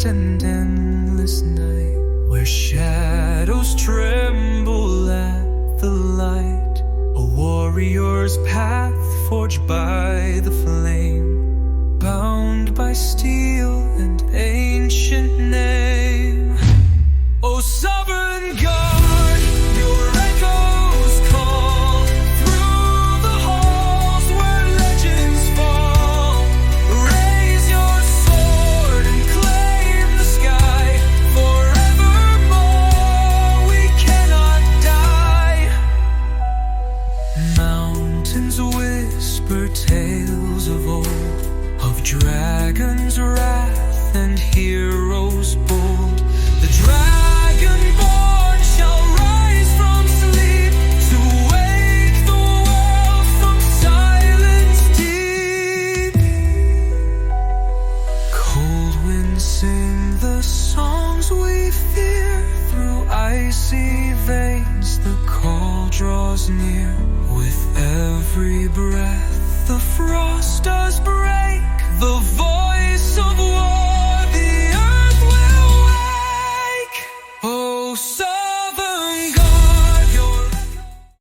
and endless night, where shadows tremble at the light, a warrior's path forged by the flame, bound by steel and ancient name. O sovereign God, your echoes call through the halls where legends fall. Raise your sword and claim the sky. Forevermore we cannot die. Mountains whisper tales of old, of dragons' wrath and heroes bold. The Dragonborn shall rise from sleep to wake the world from silence deep. Cold winds sing the songs we fear, through icy veins the call draws near. With every breath the frost does breathe.